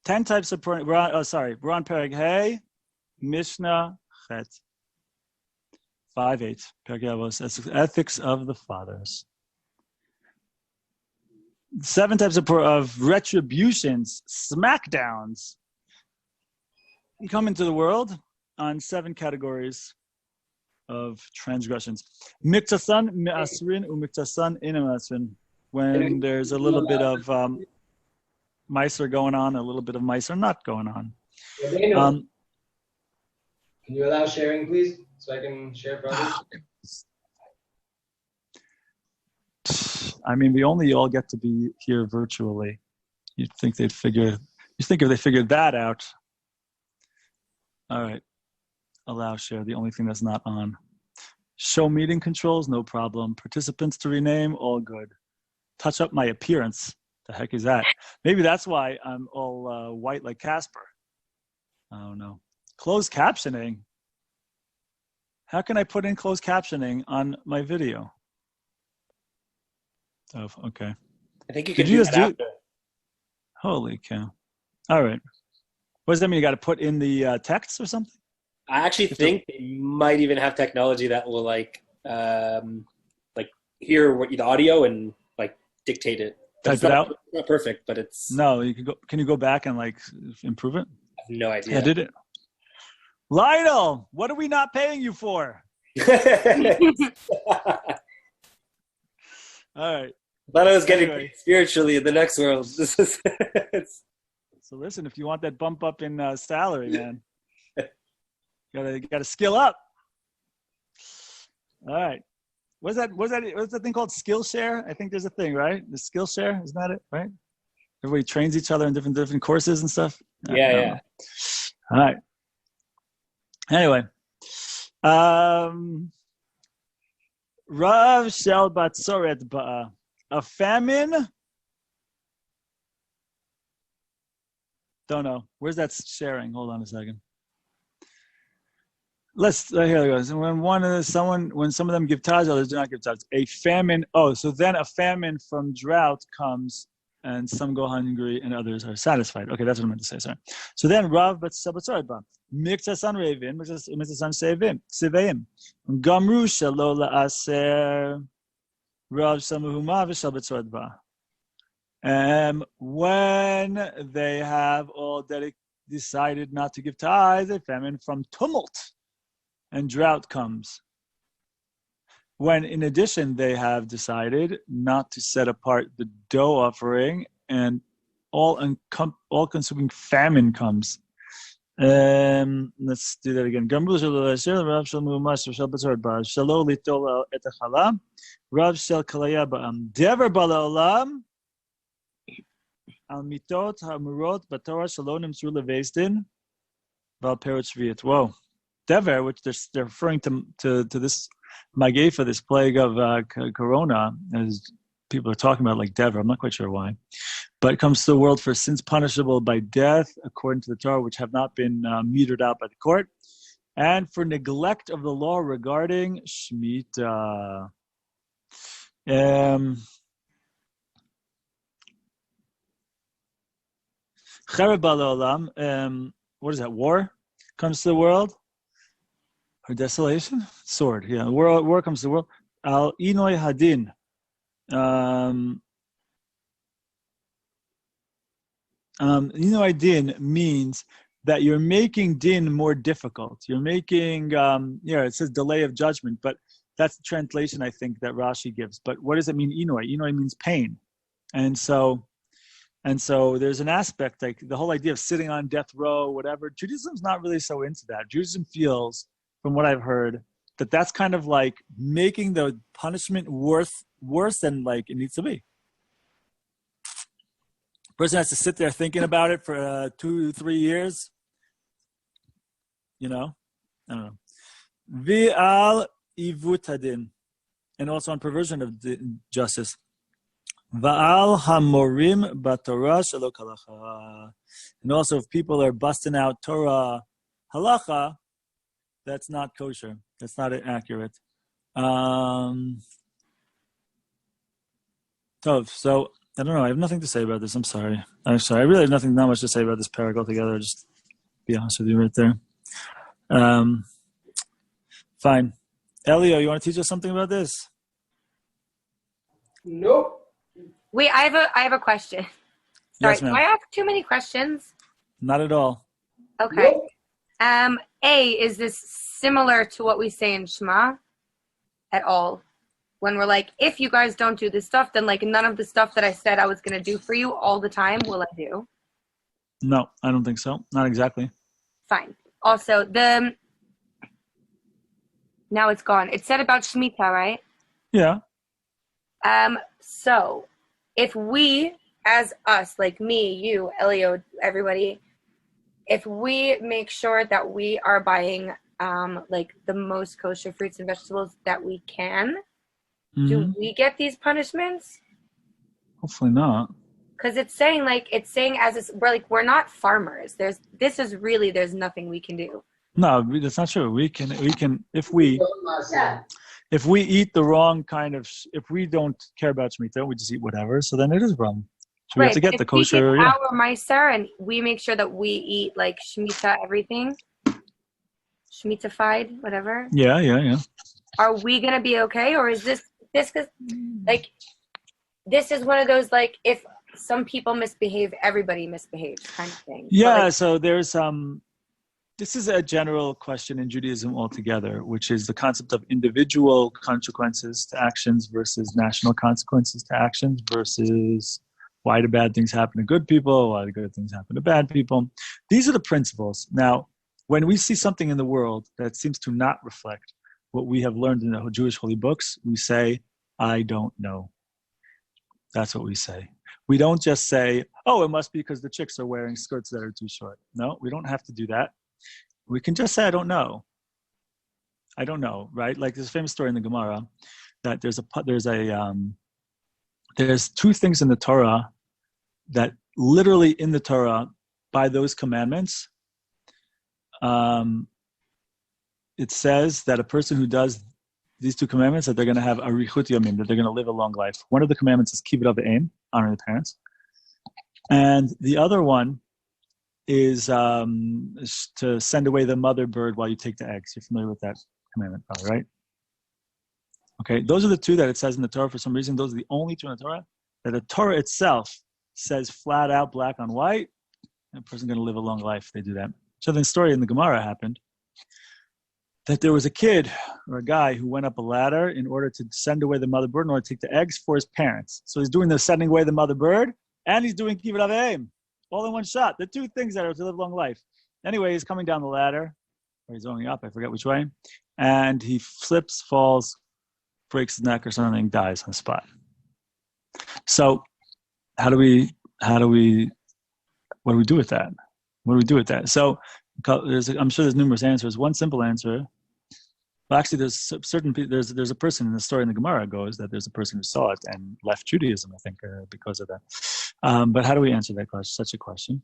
10 types of we're on Perkei Mishnah Chet 5-8. Perkei Avot. That's ethics of the fathers. 7 types of retributions, smackdowns, come into the world on 7 categories of transgressions. Miktasan me'asrin umiktasan ina me'asrin. When there's a little bit of Meiser going on, a little bit of Meiser not going on. Can you allow sharing, please, so I can share properly? I mean, we only all get to be here virtually. You'd think if they figured that out. All right. Allow share, the only thing that's not on. Show meeting controls, no problem. Participants to rename, all good. Touch up my appearance. The heck is that? Maybe that's why I'm all white like Casper. I don't know. Closed captioning. How can I put in closed captioning on my video? Oh, okay. I think you can do that after. Holy cow. All right. What does that mean? You got to put in the text or something? I actually think they might even have technology that will like hear what the audio and like dictate it. Type it out? It's not perfect, but it's... No, you can go. Can you go back and like improve it? I have no idea. Edit it. Lionel, what are we not paying you for? All right. I thought I was getting paid spiritually in the next world. So listen, if you want that bump up in salary, man, you gotta skill up. All right. What's that thing called? Skillshare? I think there's a thing, right? The Skillshare, isn't that it? Right? Everybody trains each other in different courses and stuff. Yeah. All right. Anyway, Rav Shel Batzoret Ba'a. A famine? Don't know. Where's that sharing? Hold on a second. Here it goes. When some of them give tithes, others do not give tithes. A famine. Oh, so then a famine from drought comes, and some go hungry, and others are satisfied. Okay, that's what I meant to say. Sorry. So then Rav Batzoret Ba'a. Miktasan Revin, Miktasan Seveim. Gamru Shelo La'aser. Rav Samuhuma v'Shel Batzoret Ba'a. When they have all decided not to give tithes, a famine from tumult and drought comes. When in addition they have decided not to set apart the dough offering and all-consuming famine comes. Let's do that again. Rav Shel Kalaya Ba'am. Dever Ba'Olam Al Mitot HaMurot B'Torah Shalonim Tzur Leveisdin Val Perot Shviat. Whoa. Dever, which they're referring to this Magefa, this plague of Corona, as people are talking about like Dever. I'm not quite sure why. But it comes to the world for sins punishable by death, according to the Torah, which have not been metered out by the court, and for neglect of the law regarding Shemitah. Chereb Ba'Olam, what is that? War comes to the world, or desolation? Sword, yeah. War comes to the world. Al Inoi Hadin. Inoi Din means that you're making din more difficult. You're making, it says delay of judgment, but that's the translation I think that Rashi gives. But what does it mean, Inoi? Inoi means pain. And so there's an aspect, like the whole idea of sitting on death row, whatever. Judaism's not really so into that. Judaism feels, from what I've heard, that that's kind of like making the punishment worse than like it needs to be. Person has to sit there thinking about it for 2-3 years. I don't know. V'al ivut hadin, and also on perversion of justice. Va'al hamorim b'Torah shelo kalacha, and also if people are busting out Torah halacha, that's not kosher. That's not accurate. So I don't know. I have nothing to say about this. I'm sorry. I'm sorry. I really have not much to say about this parak altogether. Just be honest with you right there. Fine. Elio, you want to teach us something about this? Nope. Wait, I have a question. Sorry, Yes, ma'am. do I ask too many questions? Not at all. Okay. Nope. Is this similar to what we say in Shema at all? When we're like, if you guys don't do this stuff, then like none of the stuff that I said I was going to do for you all the time will I do? No, I don't think so. Not exactly. Fine. Also, now it's gone. It said about Shemitah, right? Yeah. So if we, as us, like me, you, Elio, everybody, if we make sure that we are buying like the most kosher fruits and vegetables that we can, do we get these punishments? Hopefully not. Because it's saying we're not farmers. There's nothing we can do. No, that's not true. We can if we eat the wrong kind of if we don't care about Shemitah, we just eat whatever. So then it is wrong. So we have to get the kosher. We our meiser and we make sure that we eat like Shemitah everything, Shemitah-fied, whatever. Yeah. Are we gonna be okay, or is this like this is one of those like if some people misbehave, everybody misbehaves kind of thing? Yeah. So there's this is a general question in Judaism altogether, which is the concept of individual consequences to actions versus national consequences to actions versus why do bad things happen to good people, why do good things happen to bad people. These are the principles. Now, when we see something in the world that seems to not reflect what we have learned in the Jewish holy books, we say, I don't know. That's what we say. We don't just say, oh, it must be because the chicks are wearing skirts that are too short. No, we don't have to do that. We can just say, I don't know. I don't know, right? Like there's a famous story in the Gemara that there's two things in the Torah that literally in the Torah, by those commandments, it says that a person who does these two commandments, that they're going to have arichut yamim, that they're going to live a long life. One of the commandments is kibbud avim, honoring the parents. And the other one is to send away the mother bird while you take the eggs. You're familiar with that commandment, probably, right? Okay, those are the two that it says in the Torah for some reason. Those are the only two in the Torah that the Torah itself says flat out, black on white, and a person's going to live a long life if they do that. So the story in the Gemara happened that there was a kid or a guy who went up a ladder in order to send away the mother bird in order to take the eggs for his parents. So he's doing the sending away the mother bird and he's doing kibbud avim. All in one shot. The two things that are to live a long life. Anyway, he's coming down the ladder, or he's going up, I forget which way, and he slips, falls, breaks his neck or something, dies on the spot. So what do we do with that? What do we do with that? So I'm sure there's numerous answers. One simple answer, well, actually, there's a person in the story in the Gemara goes that there's a person who saw it and left Judaism, I think, because of that. But how do we answer that question? Such a question.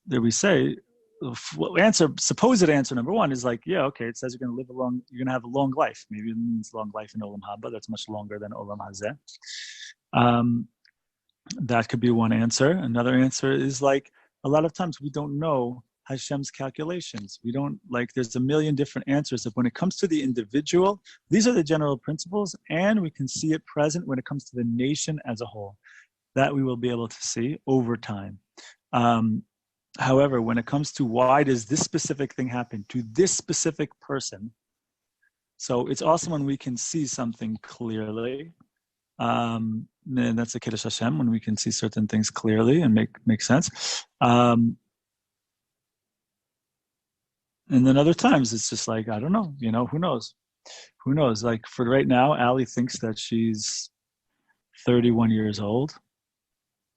There we say, supposed answer number one is like, yeah, okay, it says you're going to have a long life. Maybe it means long life in Olam Haba. That's much longer than Olam Hazeh. That could be one answer. Another answer is like, a lot of times we don't know Hashem's calculations. We don't there's a million different answers. When it comes to the individual, these are the general principles, and we can see it present when it comes to the nation as a whole. That we will be able to see over time. However, when it comes to why does this specific thing happen to this specific person, so it's awesome when we can see something clearly. And that's a Kiddush Hashem, when we can see certain things clearly and make sense. And then other times it's just like, I don't know, who knows? Who knows? Like for right now, Allie thinks that she's 31 years old.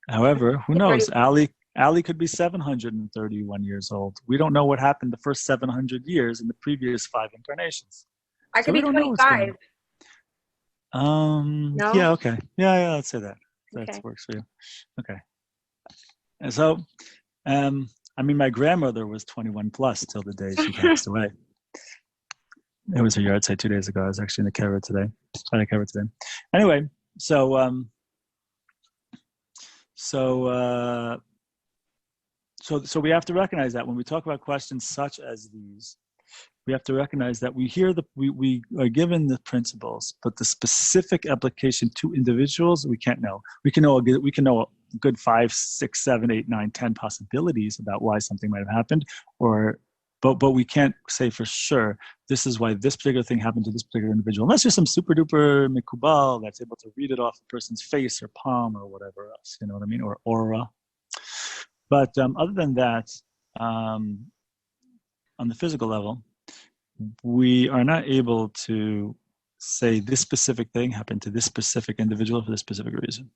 However, who knows? Allie could be 731 years old. We don't know what happened the first 700 years in the previous 5 incarnations. I could be 25. No? Yeah, okay. Yeah, let's say that. That works for you. Okay. And so, my grandmother was 21 plus till the day she passed away. It was her yard site 2 days ago. I was actually in the Kara today. Anyway, so So we have to recognize that when we talk about questions such as these, we have to recognize that we are given the principles, but the specific application to individuals we can't know. We can know a good 5, 6, 7, 8, 9, 10 possibilities about why something might have happened, but we can't say for sure this is why this particular thing happened to this particular individual, unless you're some super duper mikubal that's able to read it off a person's face or palm or whatever else, you know what I mean, or aura. But other than that, on the physical level, we are not able to say this specific thing happened to this specific individual for this specific reason.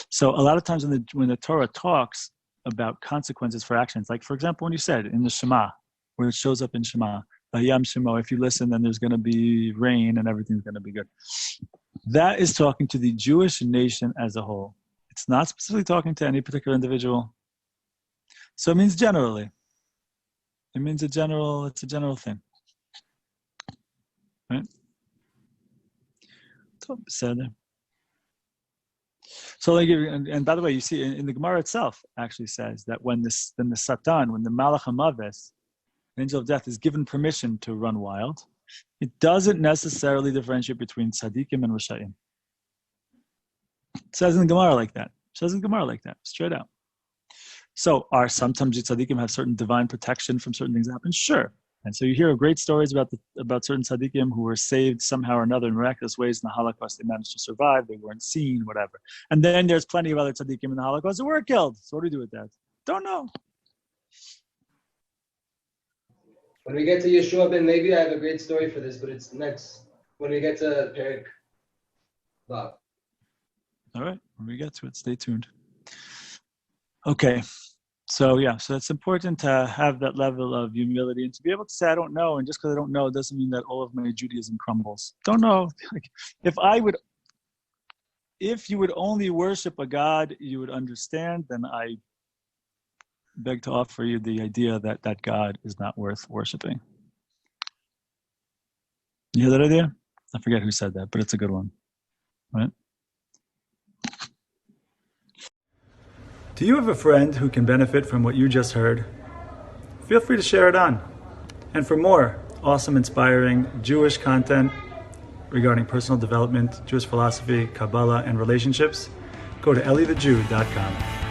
So a lot of times when the Torah talks about consequences for actions, like for example, when you said in the Shema, where it shows up in Shema, Vayam Shemo, if you listen, then there's going to be rain and everything's going to be good. That is talking to the Jewish nation as a whole. It's not specifically talking to any particular individual. So it means generally. It means it's a general thing. Right? So and by the way, you see in the Gemara itself actually says that when the Satan, when the Malach HaMaves, the angel of death, is given permission to run wild, it doesn't necessarily differentiate between tzaddikim and rasha'im. It says in the Gemara like that. Straight out. So sometimes tzaddikim have certain divine protection from certain things that happen? Sure. And so you hear great stories about certain tzaddikim who were saved somehow or another in miraculous ways in the Holocaust. They managed to survive. They weren't seen, whatever. And then there's plenty of other tzaddikim in the Holocaust who were killed. So what do we do with that? Don't know. When we get to Yeshua ben Levi, I have a great story for this, but it's next. When we get to Perkei Avot. All right. When we get to it, stay tuned. Okay. So it's important to have that level of humility and to be able to say, I don't know. And just because I don't know doesn't mean that all of my Judaism crumbles. Don't know. If you would only worship a God you would understand, then I beg to offer you the idea that that God is not worth worshiping. You hear that idea? I forget who said that, but it's a good one. Right? Do you have a friend who can benefit from what you just heard? Feel free to share it on. And for more awesome, inspiring Jewish content regarding personal development, Jewish philosophy, Kabbalah, and relationships, go to elliethejew.com.